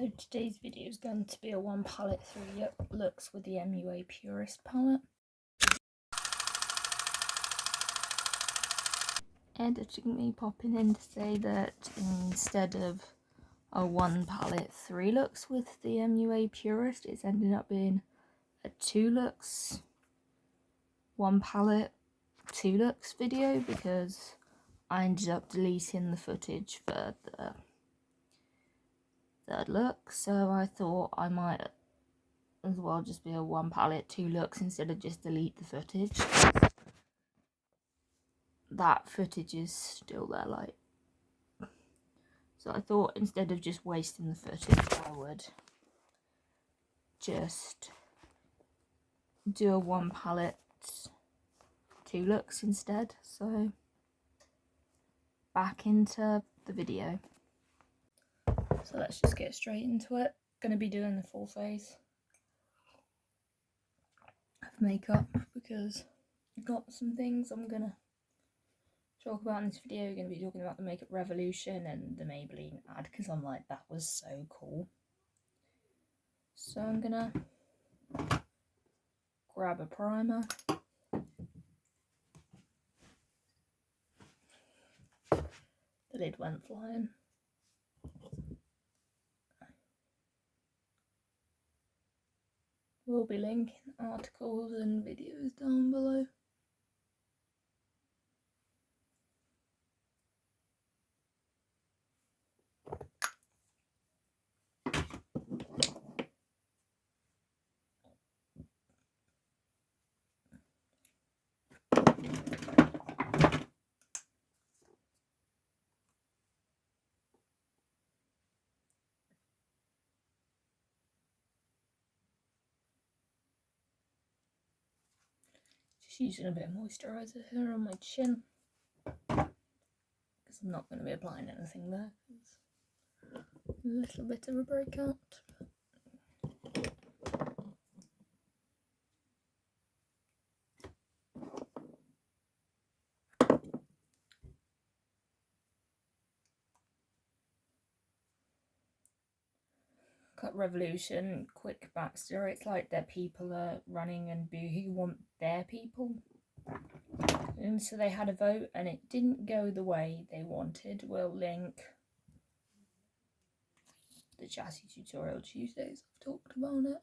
So today's video is going to be a one palette through looks with the MUA Purist palette. Editing me popping in to say that instead of a one palette 3 looks with the MUA Purist, it's ended up being a 2 looks, one palette 2 looks video because I ended up deleting the footage for the third look, so I thought I might as well just be a one palette 2 looks instead of just delete the footage. That footage is still there, like, so I thought instead of just wasting the footage I would just do a one palette 2 looks instead. So back into the video. So let's just get straight into it. Gonna be doing the full face of makeup because I've got some things I'm gonna talk about in this video. We're going to be talking about the Makeup Revolution and the Maybelline ad because I'm like, that was so cool. So I'm gonna grab a primer. The lid went flying. We'll be linking articles and videos down below. Just using a bit of moisturiser here on my chin because I'm not going to be applying anything there. It's a little bit of a breakout. Makeup Revolution, quick backstory, it's like their people are running and Boohoo want their people. And so they had a vote and it didn't go the way they wanted. We'll link the chassis tutorial Tuesdays, I've talked about it.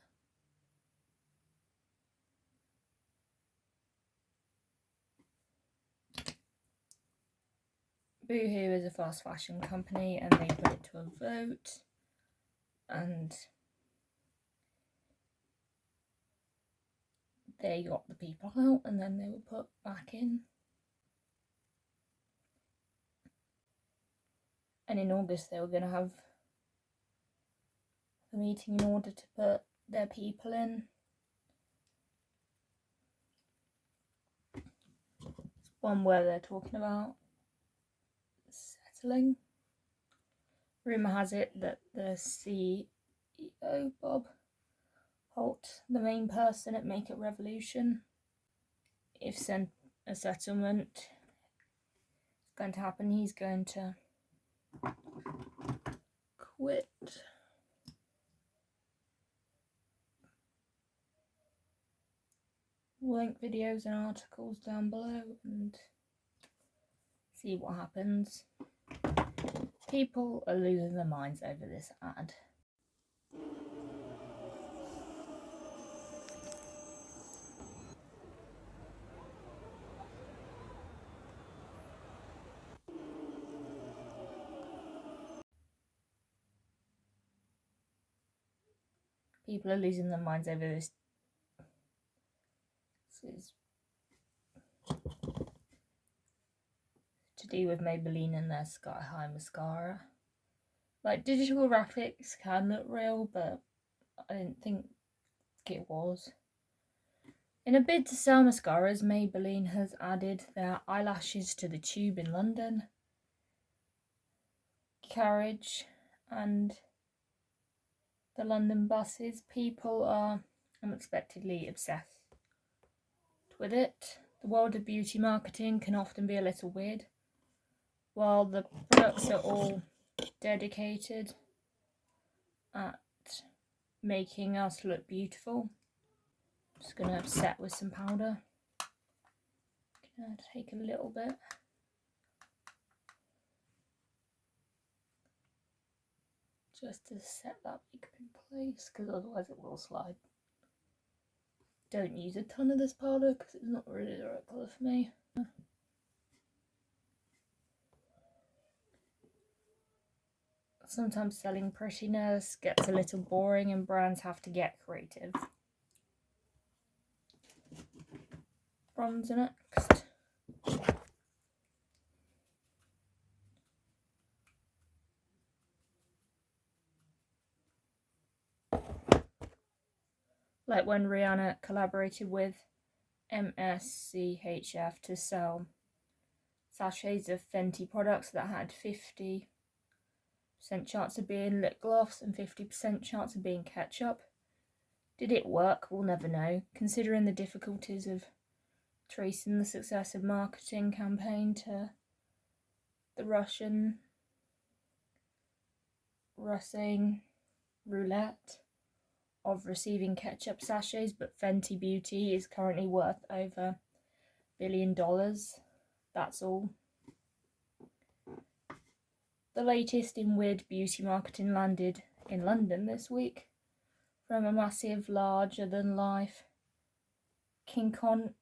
Boohoo is a fast fashion company and they put it to a vote and they got the people out and then they were put back in. And in August they were going to have a meeting in order to put their people in. It's one where they're talking about settling. Rumour has it that the CEO, Bob Holt, the main person at Makeup Revolution, if a settlement is going to happen, he's going to quit. We'll link videos and articles down below and see what happens. People are losing their minds over this ad. People are losing their minds over this. This is to do with Maybelline and their Sky High mascara. Like, digital graphics can look real, but I didn't think it was. In a bid to sell mascaras, Maybelline has added their eyelashes to the tube in London, carriage, and the London buses. People are unexpectedly obsessed with it. The world of beauty marketing can often be a little weird. While the products are all dedicated, at making us look beautiful. Just gonna set with some powder. Gonna take a little bit. Just to set that makeup in place, because otherwise it will slide. Don't use a ton of this powder because it's not really the right colour for me. Sometimes selling prettiness gets a little boring and brands have to get creative. Bronzer next. Like when Rihanna collaborated with MSCHF to sell sachets of Fenty products that had 50% chance of being lip gloss and 50% chance of being ketchup. Did it work? We'll never know, considering the difficulties of tracing the success of marketing campaign to the Russian roulette of receiving ketchup sachets, but Fenty Beauty is currently worth over $1 billion. That's all. The latest in weird beauty marketing landed in London this week from a massive, larger-than-life King Kong-esque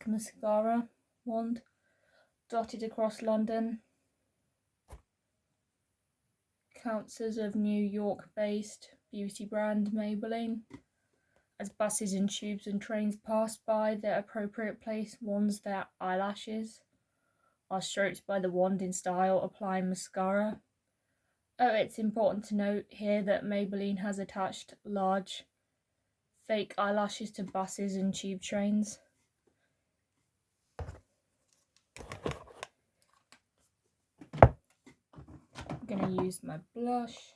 mascara wand dotted across London. Councils of New York-based beauty brand Maybelline. As buses and tubes and trains pass by their appropriate place, wands their eyelashes are stroked by the wand in style, applying mascara. Oh, it's important to note here that Maybelline has attached large fake eyelashes to buses and tube trains. I'm gonna use my blush.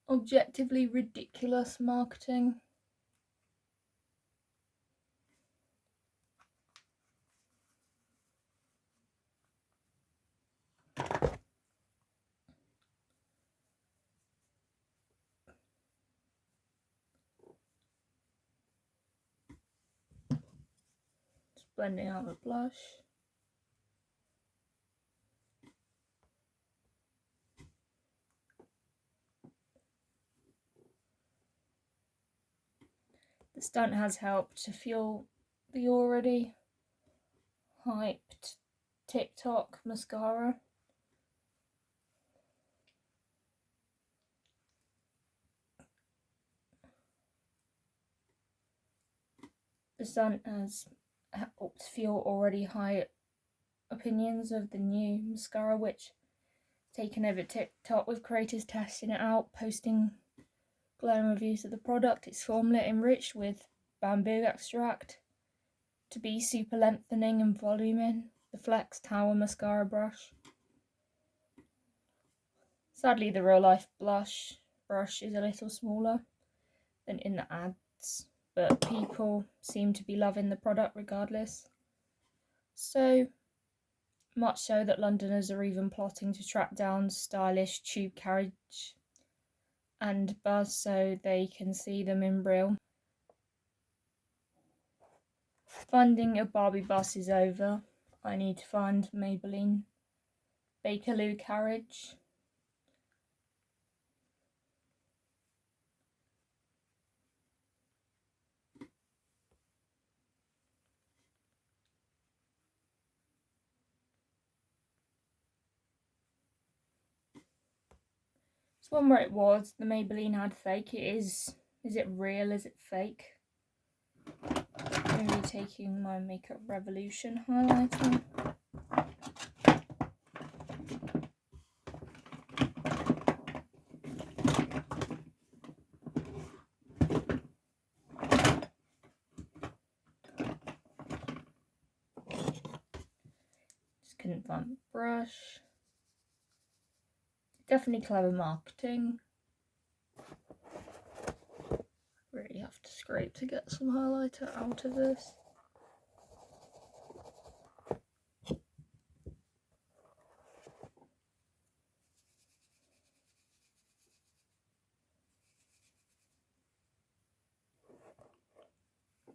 Objectively ridiculous marketing. Just blending out the blush. The stunt has helped to fuel the already hyped TikTok mascara. The stunt has helped fuel already high opinions of the new mascara, which taken over TikTok with creators testing it out, posting glowing reviews of the product. It's formula enriched with bamboo extract to be super lengthening and voluming. The Flex Tower mascara brush. Sadly, the real life brush is a little smaller than in the ads, but people seem to be loving the product regardless. So much so that Londoners are even plotting to track down stylish tube carriage and bus so they can see them in real. Funding a Barbie bus is over. I need to find Maybelline Bakerloo carriage. This one where it was, the Maybelline had fake. Is it real? Is it fake? I'm going to be taking my Makeup Revolution highlighter. Just couldn't find the brush. Definitely clever marketing. Really have to scrape to get some highlighter out of this.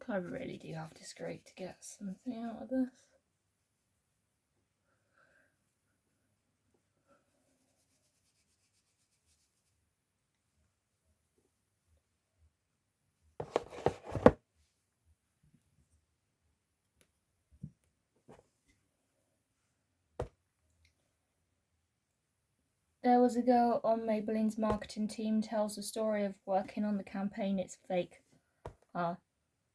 I really do have to scrape to get something out of this. There was a girl on Maybelline's marketing team tells the story of working on the campaign It's Fake.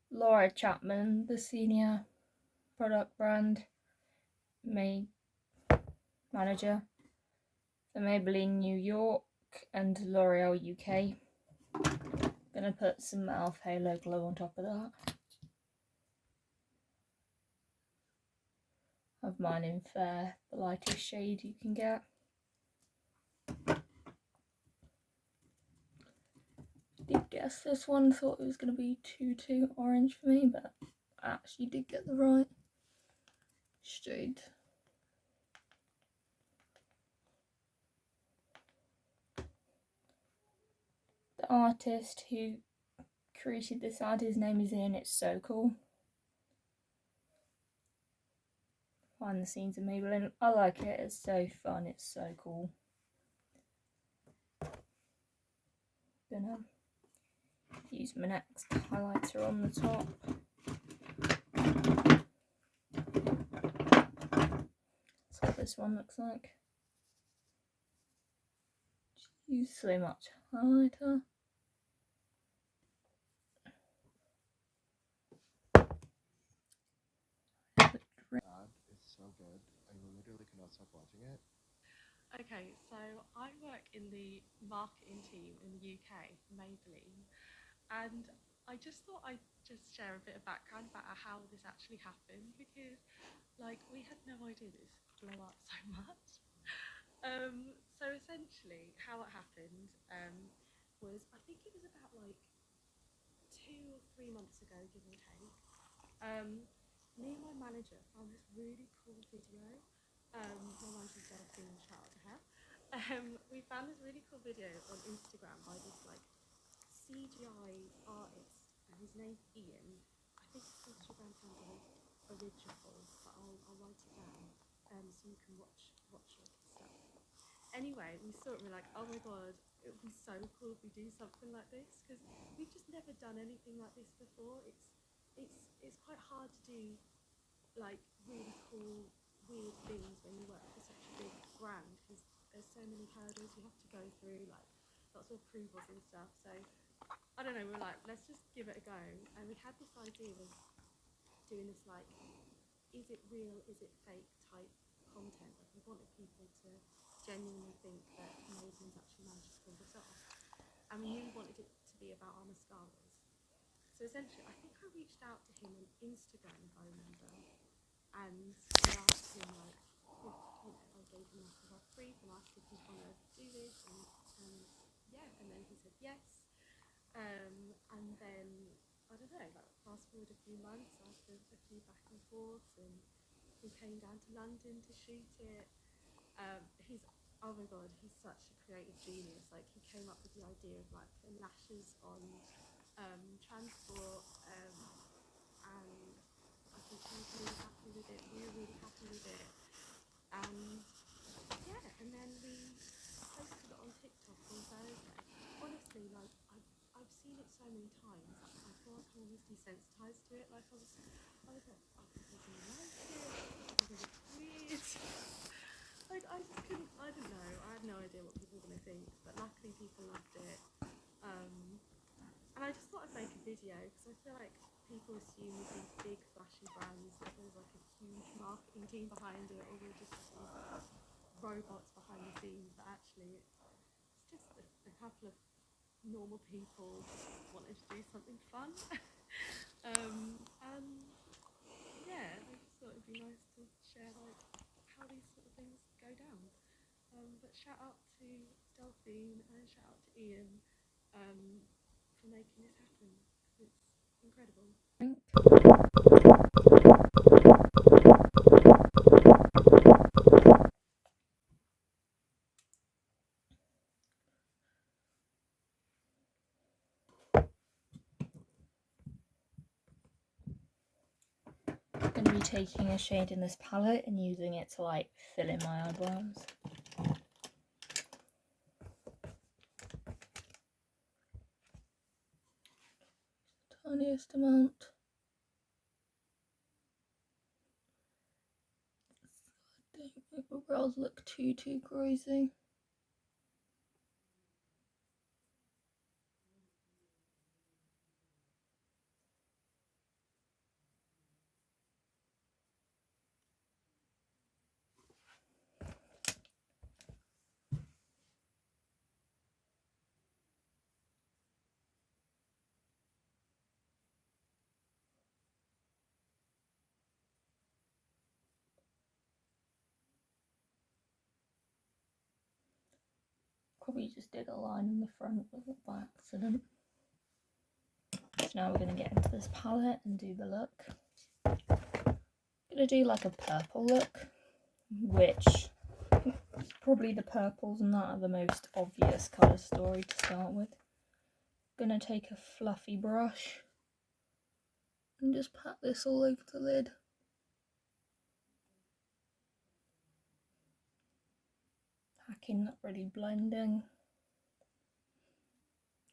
Laura Chapman, the senior product brand manager for Maybelline New York and L'Oreal UK. Gonna put some e.l.f. Halo Glow on top of that. Have mine in fair, the lightest shade you can get. Did guess this one, thought it was going to be too orange for me, but I actually did get the right shade. The artist who created this art, his name is Ian. It's so cool. Behind the scenes of Maybelline, I like it. It's so fun. It's so cool. Gonna use my next highlighter on the top. That's what this one looks like. Just use so much highlighter. It's so good. I literally cannot stop watching it. Okay, so I work in the marketing team in the UK for Maybelline, and I just thought I'd just share a bit of background about how this actually happened, because like we had no idea this would blow up so much. So essentially how it happened was, I think it was about like 2 or 3 months ago, give or take. Me and my manager found this really cool video. My manager's Delphine, shout out to her. We found this really cool video on Instagram by this like CGI artist, and his name's Ian. I think his Instagram handle is original, but I'll write it down so you can watch it and stuff. Anyway, we saw it and we're like, oh my god, it would be so cool if we do something like this, because we've just never done anything like this before. It's quite hard to do like really cool, weird things when you work for such a big brand, because there's so many hurdles you have to go through, like lots of approvals and stuff. So I don't know, we were like, let's just give it a go. And we had this idea of doing this like, is it real, is it fake type content. Like we wanted people to genuinely think that Maybelline's actually managed to pull this off. And we knew we wanted it to be about our mascaras. So essentially, I think I reached out to him on Instagram, if I remember, and I asked him like, I gave him like a rough brief and asked if he'd want to do this, and yeah, and then he said yes. And then I don't know, like fast forward a few months after a few back and forths, and he came down to London to shoot it. He's, oh my god, he's such a creative genius. Like he came up with the idea of like putting lashes on transport, and I think he was really happy with it. We were really happy with it, and yeah, and then we posted it on TikTok on Thursday. Honestly, like I've seen it so many times. I feel like I'm almost desensitized to it. Like I was like, oh, people gonna like it. People gonna weird. Like I just couldn't. I don't know. I had no idea what people were gonna think, but luckily people loved it. And I just thought I'd make a video because I feel like people assume with these big flashy brands that there's like a huge marketing team behind it, or we're just these robots behind the scenes, but actually it's just a couple of normal people wanting to do something fun. And yeah, I just thought it'd be nice to share like how these sort of things go down. But shout out to Delphine and shout out to Ian for making this happen. It's incredible. taking a shade in this palette and using it to like fill in my eyebrows. Tiniest amount. I don't make my brows look too crazy. Probably just did a line in the front by accident. So now we're going to get into this palette and do the look. I'm going to do like a purple look, which probably the purples and that are the most obvious colour story to start with. I'm going to take a fluffy brush and just pat this all over the lid. Packing, not really blending.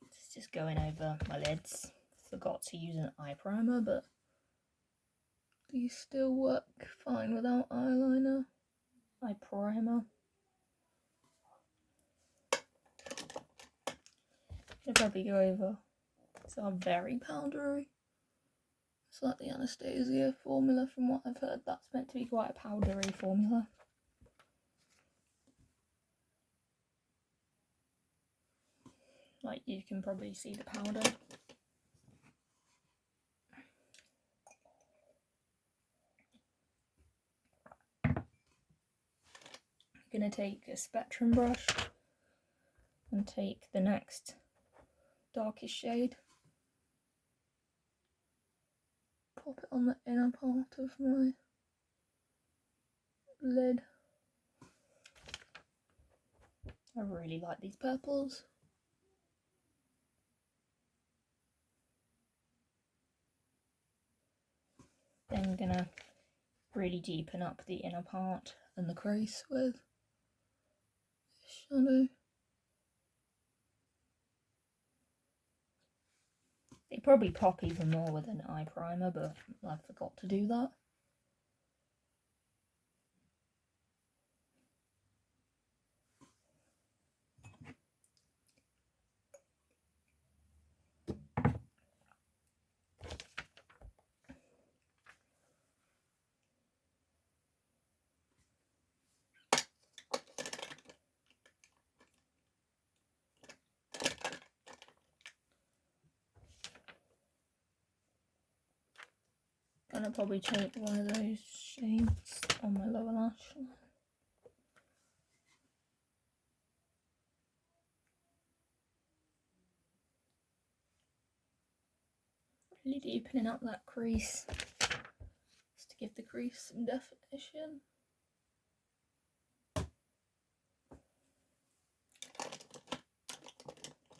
It's just going over my lids. Forgot to use an eye primer, but these still work fine without eyeliner. Eye primer. I'll probably go over. These are very powdery. It's like the Anastasia formula from what I've heard. That's meant to be quite a powdery formula. Like you can probably see the powder. I'm going to take a spectrum brush and take the next darkest shade. Pop it on the inner part of my lid. I really like these purples. Then I'm gonna really deepen up the inner part and the crease with shadow. They probably pop even more with an eye primer, but I forgot to do that. Gonna probably take one of those shades on my lower lash line. Really deepening up that crease, just to give the crease some definition.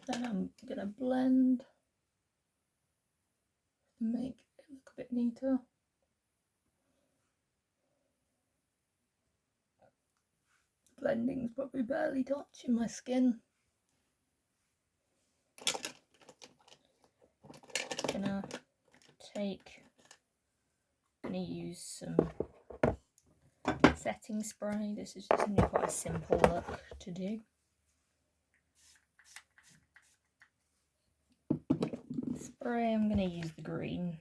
Then I'm gonna blend to make it look a bit neater. Blending's probably barely touching my skin. Gonna use some setting spray. This is just gonna be quite a simple look to do. Spray, I'm gonna use the green.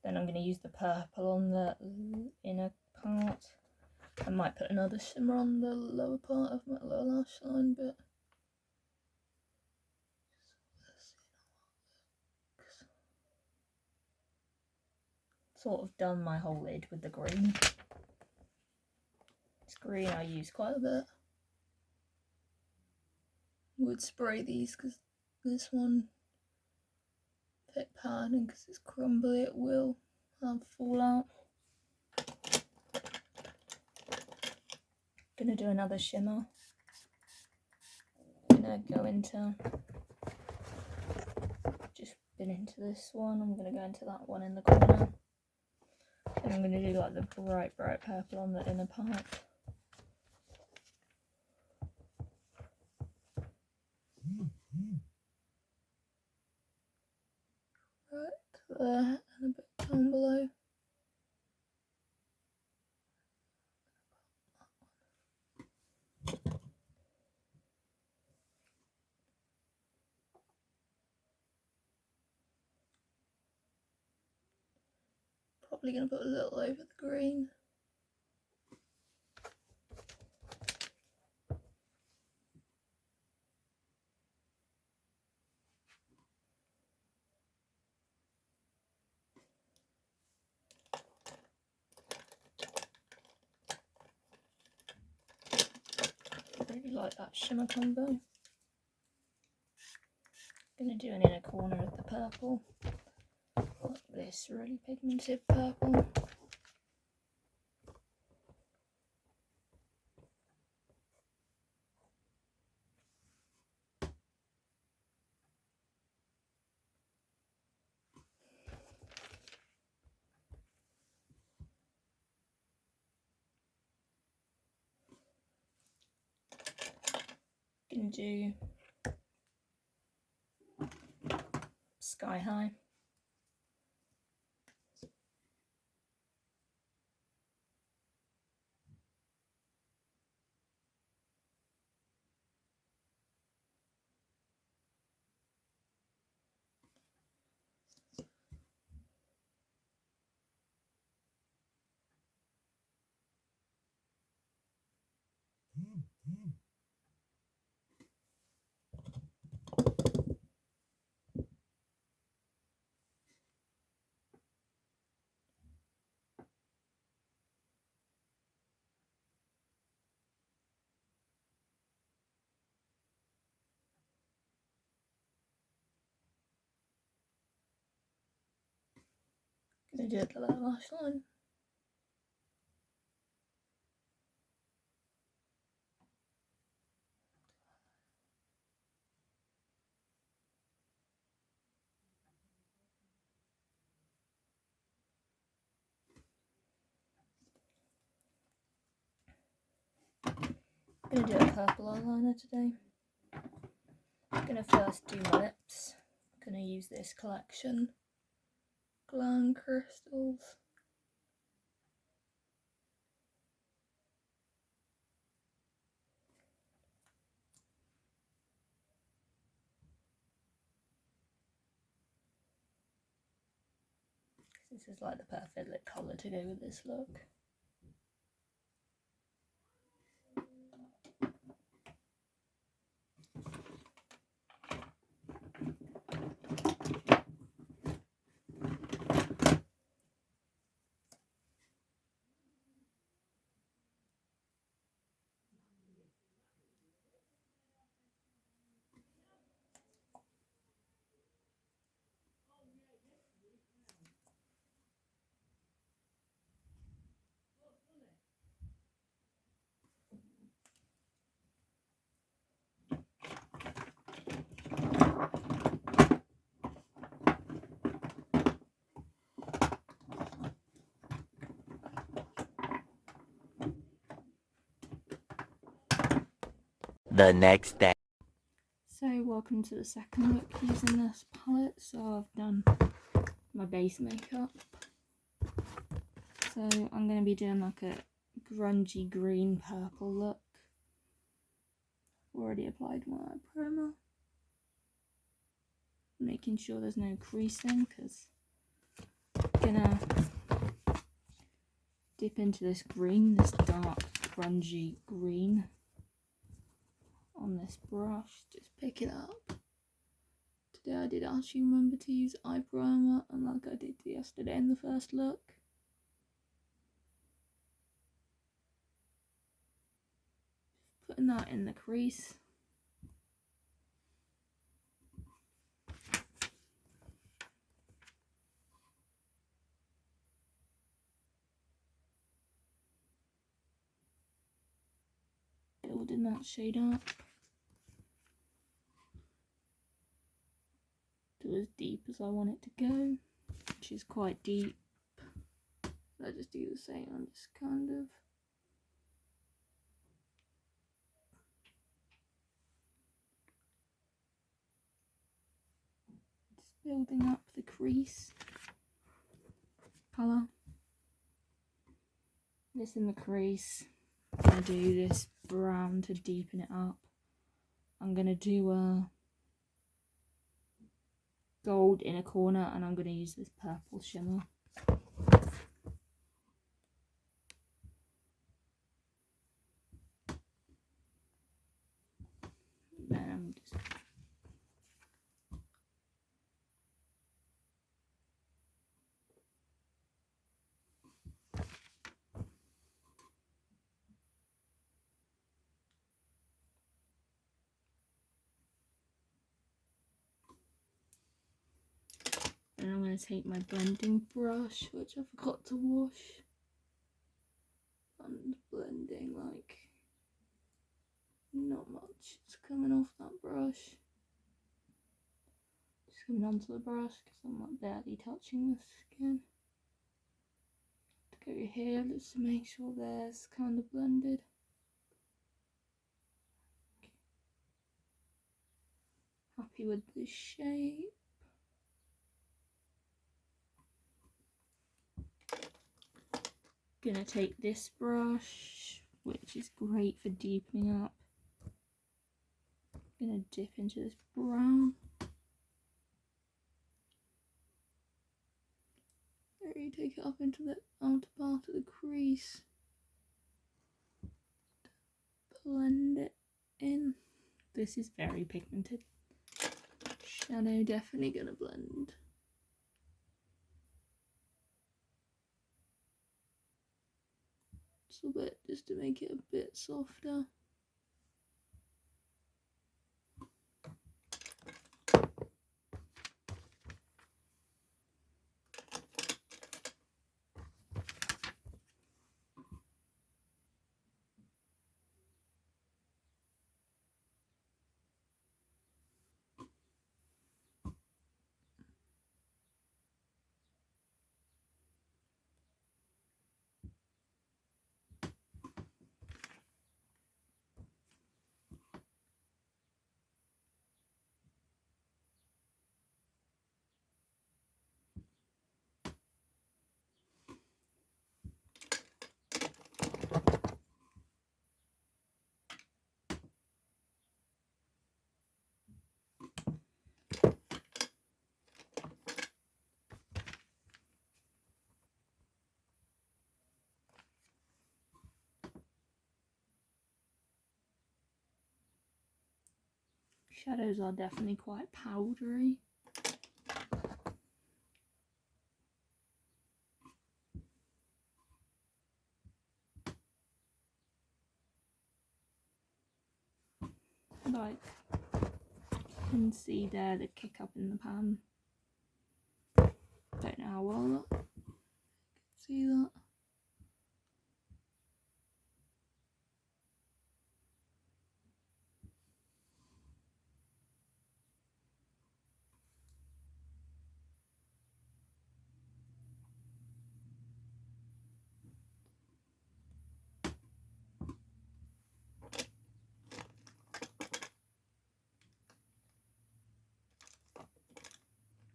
Then I'm gonna use the purple on the inner part. I might put another shimmer on the lower part of my lower lash line, but sort of done my whole lid with the green. This green I use quite a bit. Would spray these because this one, pick padding because it's crumbly, it will have fallout. Gonna do another shimmer. Gonna go into, just been into this one, I'm gonna go into that one in the corner. I'm going to do like the bright purple on the inner part. Right there and a bit down below. Probably going to put a little over the green. Really like that shimmer combo. Going to do an inner corner of the purple. Like this really pigmented purple. Gonna do Sky High. Gonna do the lower lash line. Gonna do a purple eyeliner today. Gonna first do my lips. Gonna use this collection, Glam Crystals. This is like the perfect lip colour to go with this look. The next day. So welcome to the second look using this palette. So I've done my base makeup. So I'm going to be doing like a grungy green purple look. Already applied my eye primer. Making sure there's no creasing because I'm gonna dip into this green, this dark grungy green on this brush. Just pick it up. Today I did actually remember to use eye primer, and like I did yesterday in the first look. Putting that in the crease. Building that shade up to as deep as I want it to go, which is quite deep. I just do the same. I'm just kind of building up the crease colour. This in the crease. I'm going to do this brown to deepen it up. I'm going to do a gold in a corner, and I'm going to use this purple shimmer. Then I'm just and I'm going to take my blending brush, which I forgot to wash, and blending like not much. It's coming off that brush. Just coming onto the brush because I'm not barely touching the skin. To go here just to make sure there's kind of blended. Happy with the shape. Gonna take this brush, which is great for deepening up. Gonna dip into this brown. Really take it up into the outer part of the crease. Blend it in. This is very pigmented. Shadow definitely gonna blend. Just a bit, just to make it a bit softer. Shadows are definitely quite powdery. Like you can see there the kick up in the pan. Don't know how well that. See that?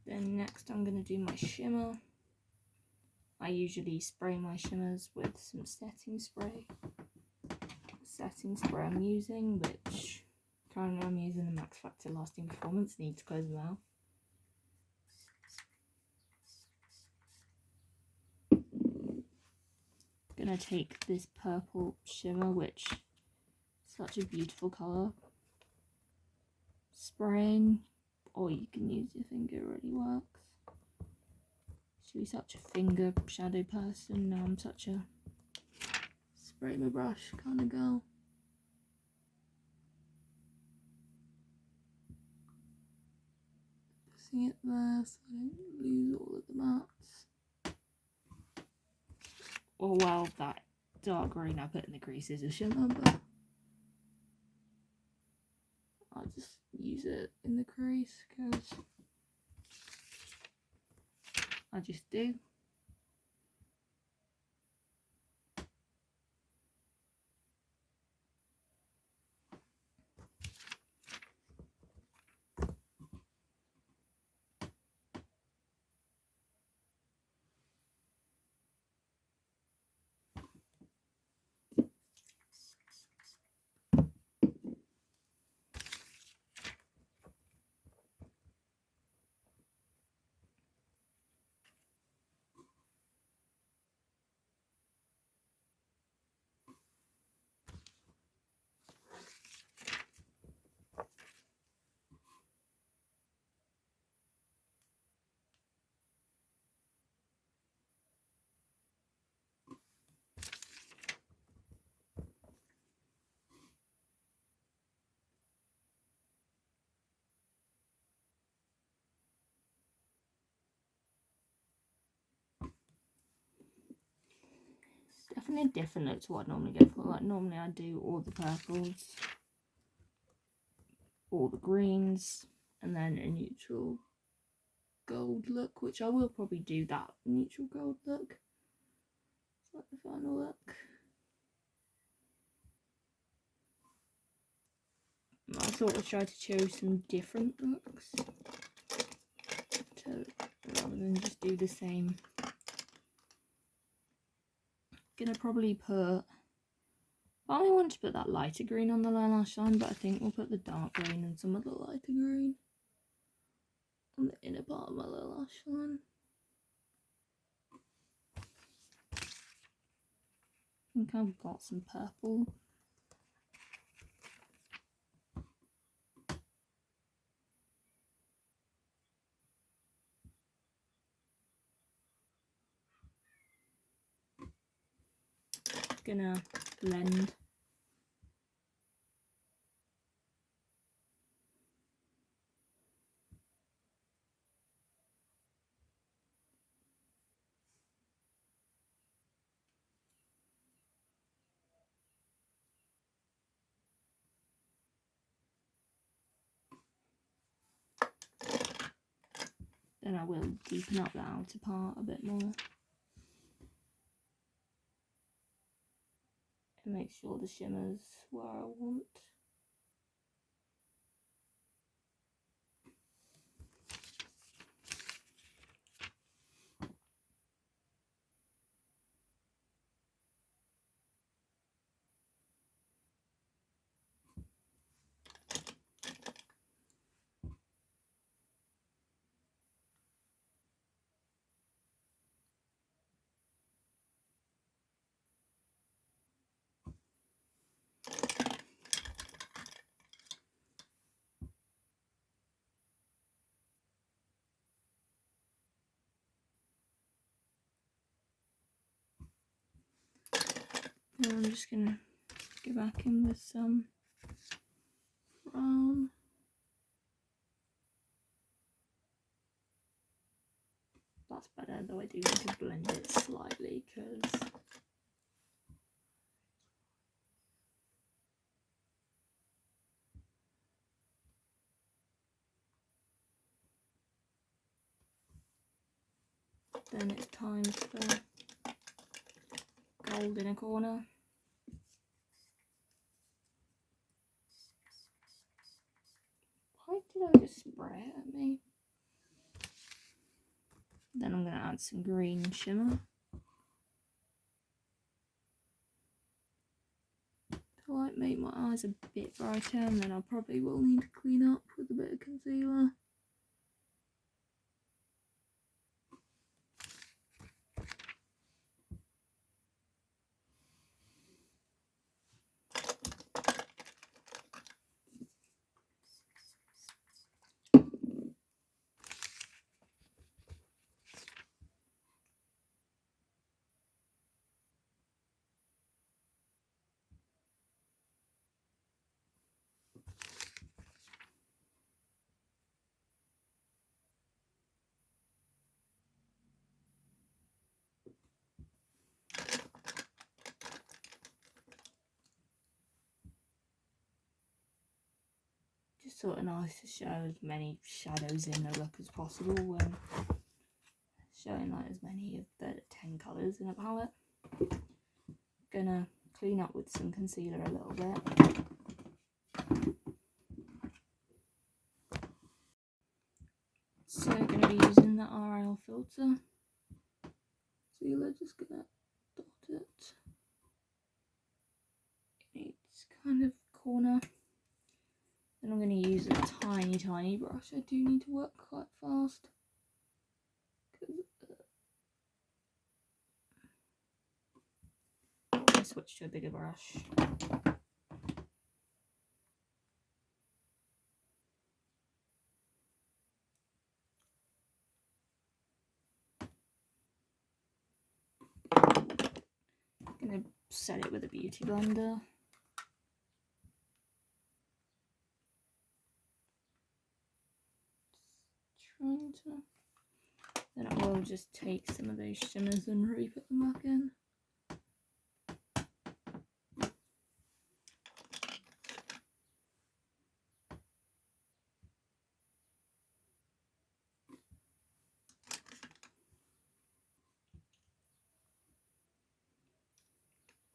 Then next I'm going to do my shimmer. I usually spray my shimmers with some setting spray. The setting spray I'm using, which currently I'm using the Max Factor Lasting Performance, need to close the mouth. Gonna take this purple shimmer, which is such a beautiful colour. Spraying, or you can use your finger, it really works. Should be such a finger shadow person. Now I'm such a spray my brush kind of girl. Pressing it there so I don't lose all of the mats. Or well, that dark green I put in the crease is a shimmer, but I'll just use it in the crease because I just do. It's definitely a different look to what I normally go for. Like normally I do all the purples, all the greens, and then a neutral gold look, which I will probably do that neutral gold look. It's like the final look. I thought I'd try to choose some different looks, so rather than just do the same. Gonna probably put, I only want to put that lighter green on the lash line, but I think we'll put the dark green and some of the lighter green on the inner part of my lash line. I think I've got some purple. Gonna blend. Then I will deepen up the outer part a bit more. And make sure the shimmer's where I want. And I'm just gonna go back in with some brown. That's better, though I do need to blend it slightly because then it's time for gold in a corner. Why did I just spray it at me? Then I'm going to add some green shimmer to like make my eyes a bit brighter, and then I probably will need to clean up with a bit of concealer. Just sort of nice to show as many shadows in the look as possible when showing like as many of the 10 colours in a palette. Gonna clean up with some concealer a little bit. So I'm gonna be using the RL filter. Concealer, just gonna dot it in each kind of corner. Then I'm going to use a tiny brush. I do need to work quite fast. I switch to a bigger brush. I'm going to set it with a beauty blender. Trying to. Then I will just take some of those shimmers and re-put them back in.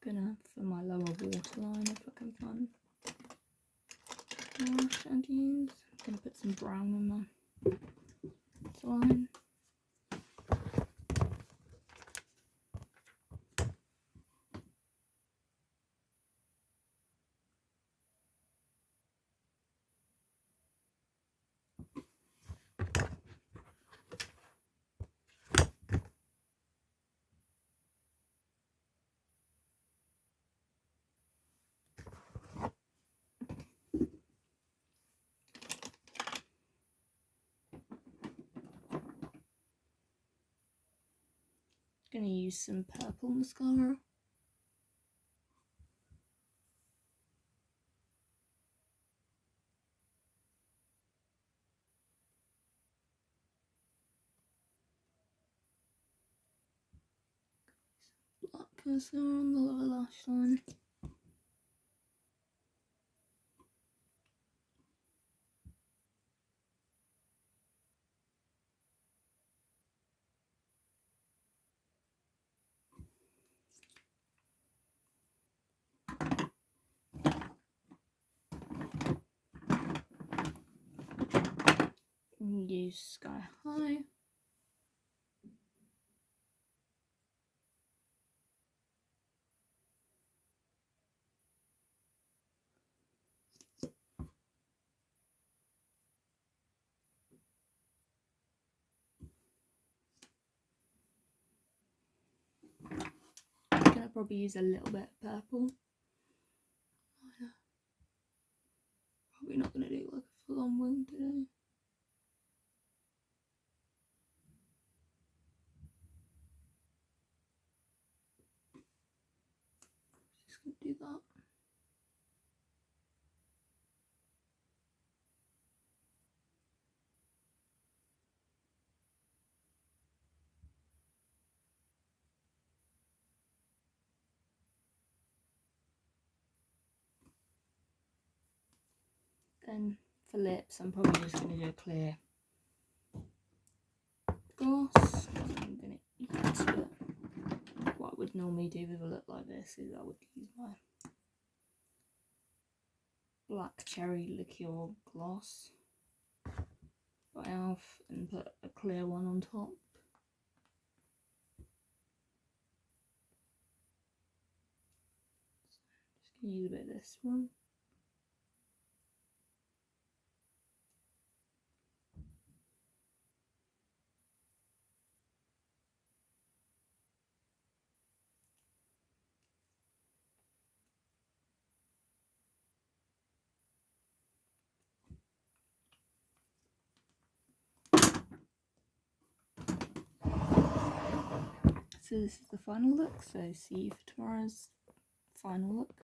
Gonna, for my lower waterline, if I can find more shanties, I'm gonna put some brown on my waterline. Gonna use some purple mascara. Black cursor on the lower lash line. Use Sky High. I'm gonna probably use a little bit of purple. Probably not gonna do like a full-on wing today. Just gonna do that. Then for lips, I'm probably just going to do a clear gloss. I'm going to eat it. What I would normally do with a look like this is I would use my black cherry liqueur gloss by Elf and put a clear one on top. Just going to use a bit of this one. So this is the final look, so see you for tomorrow's final look.